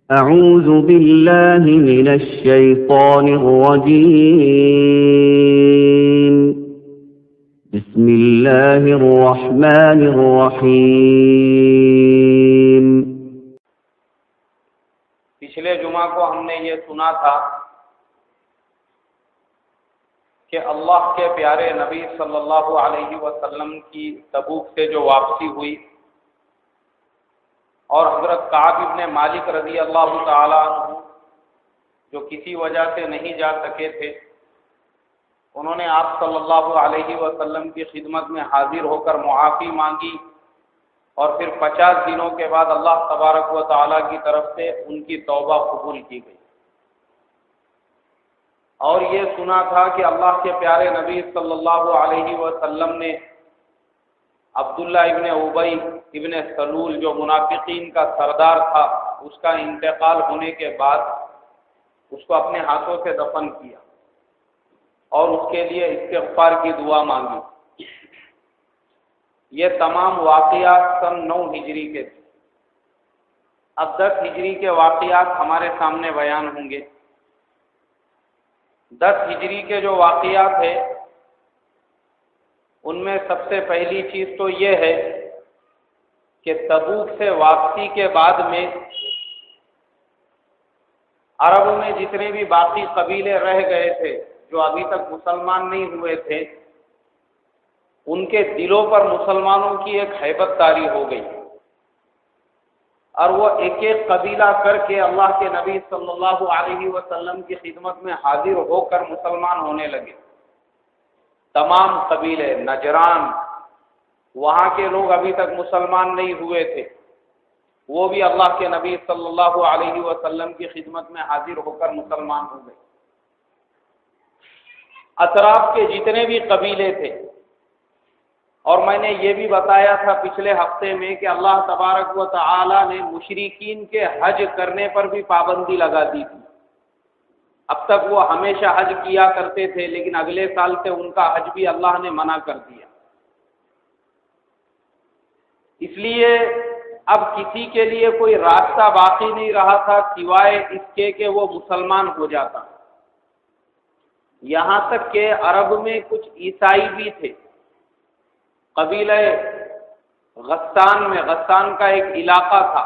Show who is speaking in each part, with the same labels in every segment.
Speaker 1: أعوذ بالله من الشيطان الرجيم. بسم الله الرحمن الرحيم.
Speaker 2: پچھلے جمعہ کو ہم نے یہ سنا تھا کہ اللہ کے پیارے نبی صلی اللہ علیہ وسلم کی تبوک سے جو واپسی ہوئی اور حضرت کعب ابن مالک رضی اللہ تعالیٰ عنہ جو کسی وجہ سے نہیں جا سکے تھے، انہوں نے آپ صلی اللہ علیہ وسلم کی خدمت میں حاضر ہو کر معافی مانگی اور پھر 50 دنوں کے بعد اللہ تبارک و تعالیٰ کی طرف سے ان کی توبہ قبول کی گئی۔ اور یہ سنا تھا کہ اللہ کے پیارے نبی صلی اللہ علیہ وسلم نے عبداللہ ابن ابی ابن سلول جو منافقین کا سردار تھا، اس کا انتقال ہونے کے بعد اس کو اپنے ہاتھوں سے دفن کیا اور اس کے لیے استغفار کی دعا مانگی۔ یہ تمام واقعات سن 9 ہجری کے تھے۔ اب 10 ہجری کے واقعات ہمارے سامنے بیان ہوں گے۔ 10 ہجری کے جو واقعات ہیں ان میں سب سے پہلی چیز تو یہ ہے کہ تبوک سے واپسی کے بعد میں عرب میں جتنے بھی باقی قبیلے رہ گئے تھے جو ابھی تک مسلمان نہیں ہوئے تھے، ان کے دلوں پر مسلمانوں کی ایک ہیبت طاری ہو گئی اور وہ ایک ایک قبیلہ کر کے اللہ کے نبی صلی اللہ علیہ وسلم کی خدمت میں حاضر ہو کر مسلمان ہونے لگے۔ تمام قبیلے نجران، وہاں کے لوگ ابھی تک مسلمان نہیں ہوئے تھے، وہ بھی اللہ کے نبی صلی اللہ علیہ وسلم کی خدمت میں حاضر ہو کر مسلمان ہو گئے۔ اطراف کے جتنے بھی قبیلے تھے، اور میں نے یہ بھی بتایا تھا پچھلے ہفتے میں کہ اللہ تبارک و تعالی نے مشرکین کے حج کرنے پر بھی پابندی لگا دی تھی۔ اب تک وہ ہمیشہ حج کیا کرتے تھے، لیکن اگلے سال سے ان کا حج بھی اللہ نے منع کر دیا۔ اس لیے اب کسی کے لیے کوئی راستہ باقی نہیں رہا تھا سوائے اس کے کہ وہ مسلمان ہو جاتا۔ یہاں تک کہ عرب میں کچھ عیسائی بھی تھے۔ قبیلہ غسان میں، غسان کا ایک علاقہ تھا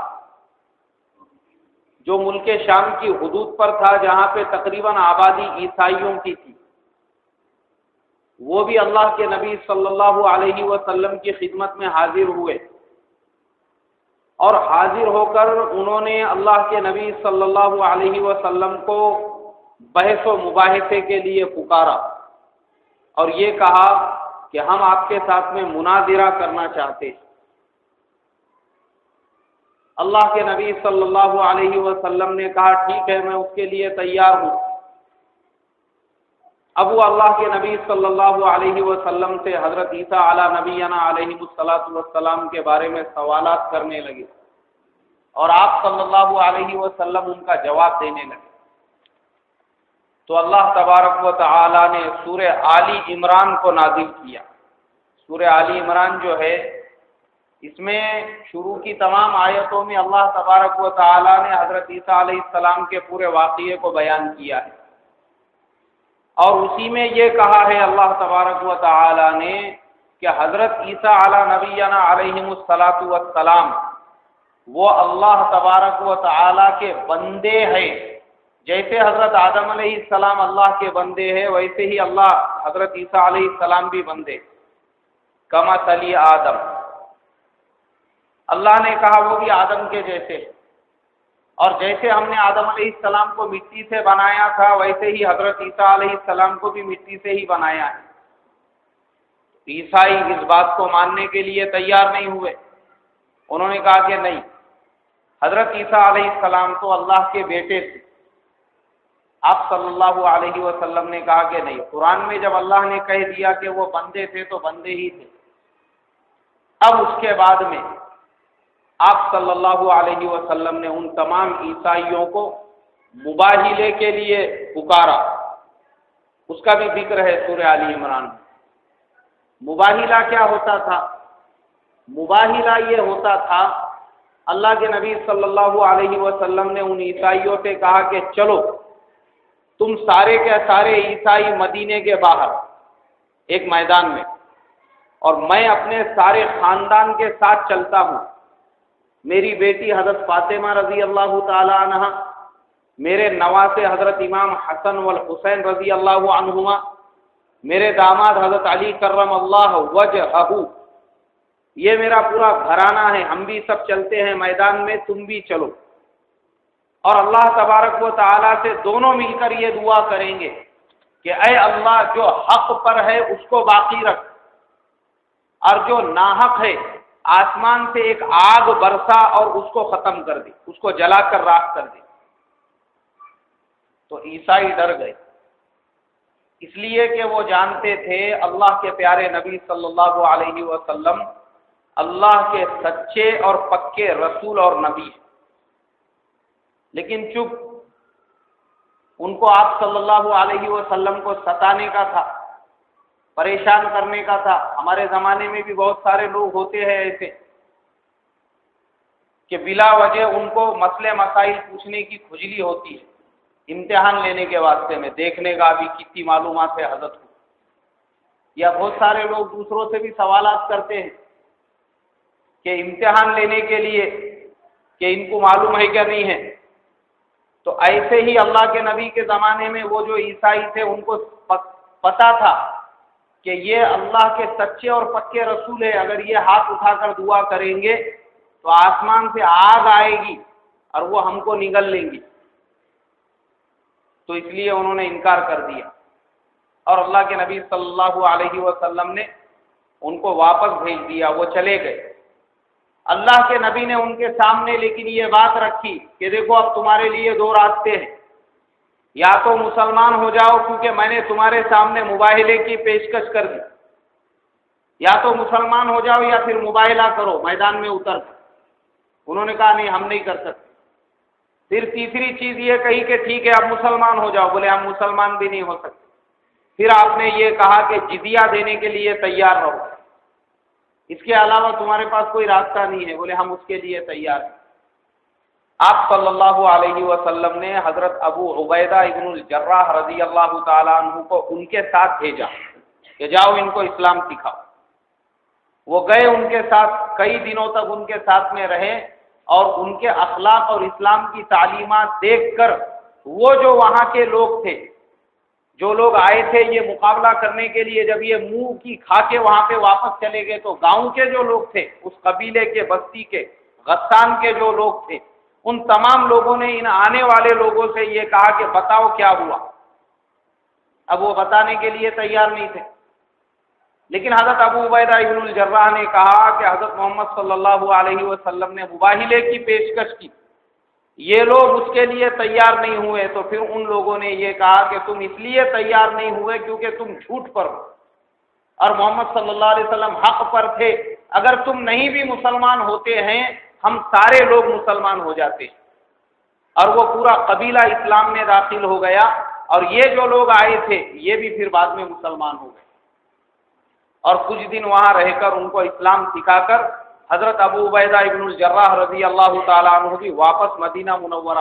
Speaker 2: جو ملک شام کی حدود پر تھا، جہاں پہ تقریباً آبادی عیسائیوں کی تھی۔ وہ بھی اللہ کے نبی صلی اللہ علیہ وسلم کی خدمت میں حاضر ہوئے اور حاضر ہو کر انہوں نے اللہ کے نبی صلی اللہ علیہ وسلم کو بحث و مباحثے کے لیے پکارا اور یہ کہا کہ ہم آپ کے ساتھ میں مناظرہ کرنا چاہتے ہیں۔ اللہ کے نبی صلی اللہ علیہ وسلم نے کہا ٹھیک ہے، میں اس کے لیے تیار ہوں۔ اب وہ اللہ کے نبی صلی اللہ علیہ وسلم سے حضرت عیسیٰ علی نبینا علیہ الصلاۃ والسلام کے بارے میں سوالات کرنے لگے اور آپ صلی اللہ علیہ وسلم ان کا جواب دینے لگے۔ تو اللہ تبارک و تعالی نے سورہ آلی عمران کو نازل کیا۔ سورہ آلی عمران جو ہے، اس میں شروع کی تمام آیتوں میں اللہ تبارک و تعالی نے حضرت عیسیٰ علیہ السلام کے پورے واقعے کو بیان کیا ہے، اور اسی میں یہ کہا ہے اللہ تبارک و تعالی نے کہ حضرت عیسیٰ علی نبینا علیہ الصلاۃ والسلام وہ اللہ تبارک و تعالی کے بندے ہیں۔ جیسے حضرت آدم علیہ السلام اللہ کے بندے ہیں، ویسے ہی اللہ حضرت عیسیٰ علیہ السلام بھی بندے، کمثل آدم۔ اللہ نے کہا وہ بھی آدم کے جیسے، اور جیسے ہم نے آدم علیہ السلام کو مٹی سے بنایا تھا، ویسے ہی حضرت عیسیٰ علیہ السلام کو بھی مٹی سے ہی بنایا ہے۔ عیسائی اس بات کو ماننے کے لیے تیار نہیں ہوئے، انہوں نے کہا کہ نہیں، حضرت عیسیٰ علیہ السلام تو اللہ کے بیٹے تھے۔ آپ صلی اللہ علیہ وسلم نے کہا کہ نہیں، قرآن میں جب اللہ نے کہہ دیا کہ وہ بندے تھے تو بندے ہی تھے۔ اب اس کے بعد میں آپ صلی اللہ علیہ وسلم نے ان تمام عیسائیوں کو مباہلے کے لیے پکارا، اس کا بھی ذکر ہے سورہ آل عمران میں۔ مباہلہ کیا ہوتا تھا؟ مباہلہ یہ ہوتا تھا اللہ کے نبی صلی اللہ علیہ وسلم نے ان عیسائیوں سے کہا کہ چلو تم سارے کے سارے عیسائی مدینے کے باہر ایک میدان میں، اور میں اپنے سارے خاندان کے ساتھ چلتا ہوں، میری بیٹی حضرت فاطمہ رضی اللہ تعالی عنہ، میرے نواسے حضرت امام حسن والحسین رضی اللہ عنہما، میرے داماد حضرت علی کرم اللہ وجہہ، یہ میرا پورا گھرانہ ہے، ہم بھی سب چلتے ہیں میدان میں، تم بھی چلو، اور اللہ تبارک و تعالیٰ سے دونوں مل کر یہ دعا کریں گے کہ اے اللہ جو حق پر ہے اس کو باقی رکھ، اور جو ناحق ہے آسمان سے ایک آگ برسا اور اس کو ختم کر دے، اس کو جلا کر راکھ کر دے۔ تو عیسائی ڈر گئے، اس لیے کہ وہ جانتے تھے اللہ کے پیارے نبی صلی اللہ علیہ وسلم اللہ کے سچے اور پکے رسول اور نبی ہیں، لیکن چپ، ان کو آپ صلی اللہ علیہ وسلم کو ستانے کا تھا، پریشان کرنے کا تھا۔ ہمارے زمانے میں بھی بہت سارے لوگ ہوتے ہیں ایسے کہ بلا وجہ ان کو مسئلے مسائل پوچھنے کی کھجلی ہوتی ہے، امتحان لینے کے واسطے میں، دیکھنے کا بھی کتنی معلومات ہے حضرت کو، یا بہت سارے لوگ دوسروں سے بھی سوالات کرتے ہیں کہ امتحان لینے کے لیے کہ ان کو معلوم ہے کیا نہیں ہے۔ تو ایسے ہی اللہ کے نبی کے زمانے میں وہ جو عیسائی تھے ان کو پتا تھا کہ یہ اللہ کے سچے اور پکے رسول ہے، اگر یہ ہاتھ اٹھا کر دعا کریں گے تو آسمان سے آگ آئے گی اور وہ ہم کو نگل لیں گی، تو اس لیے انہوں نے انکار کر دیا، اور اللہ کے نبی صلی اللہ علیہ وسلم نے ان کو واپس بھیج دیا، وہ چلے گئے۔ اللہ کے نبی نے ان کے سامنے لیکن یہ بات رکھی کہ دیکھو اب تمہارے لیے دو راستے ہیں، یا تو مسلمان ہو جاؤ کیونکہ میں نے تمہارے سامنے مباہلے کی پیشکش کر دی، یا تو مسلمان ہو جاؤ یا پھر مباہلہ کرو، میدان میں اتر۔ انہوں نے کہا نہیں، ہم نہیں کر سکتے۔ پھر تیسری چیز یہ کہی کہ ٹھیک ہے اب مسلمان ہو جاؤ، بولے ہم مسلمان بھی نہیں ہو سکتے۔ پھر آپ نے یہ کہا کہ جزیہ دینے کے لیے تیار رہو، اس کے علاوہ تمہارے پاس کوئی راستہ نہیں ہے، بولے ہم اس کے لیے تیار ہیں۔ آپ صلی اللہ علیہ وسلم نے حضرت ابو عبیدہ ابن الجراح رضی اللہ تعالیٰ عنہ کو ان کے ساتھ بھیجا کہ جاؤ ان کو اسلام سکھاؤ۔ وہ گئے ان کے ساتھ، کئی دنوں تک ان کے ساتھ میں رہے، اور ان کے اخلاق اور اسلام کی تعلیمات دیکھ کر وہ جو وہاں کے لوگ تھے، جو لوگ آئے تھے یہ مقابلہ کرنے کے لیے، جب یہ منہ کی کھا کے وہاں پہ واپس چلے گئے تو گاؤں کے جو لوگ تھے، اس قبیلے کے، بستی کے، غسان کے جو لوگ تھے، ان تمام لوگوں نے ان آنے والے لوگوں سے یہ کہا کہ بتاؤ کیا ہوا۔ اب وہ بتانے کے لیے تیار نہیں تھے، لیکن حضرت ابو عبیدہ ابن الجراح نے کہا کہ حضرت محمد صلی اللہ علیہ وسلم نے مباہلے کی پیشکش کی، یہ لوگ اس کے لیے تیار نہیں ہوئے، تو پھر ان لوگوں نے یہ کہا کہ تم اس لیے تیار نہیں ہوئے کیونکہ تم جھوٹ پر ہو، اور محمد صلی اللہ علیہ وسلم حق پر تھے، اگر تم نہیں بھی مسلمان ہوتے ہیں ہم سارے لوگ مسلمان ہو جاتے ہیں، اور وہ پورا قبیلہ اسلام میں داخل ہو گیا، اور یہ جو لوگ آئے تھے یہ بھی پھر بعد میں مسلمان ہو گئے، اور کچھ دن وہاں رہ کر ان کو اسلام سکھا کر حضرت ابو عبیدہ ابن الجراح رضی اللہ تعالیٰ عنہ بھی واپس مدینہ منورہ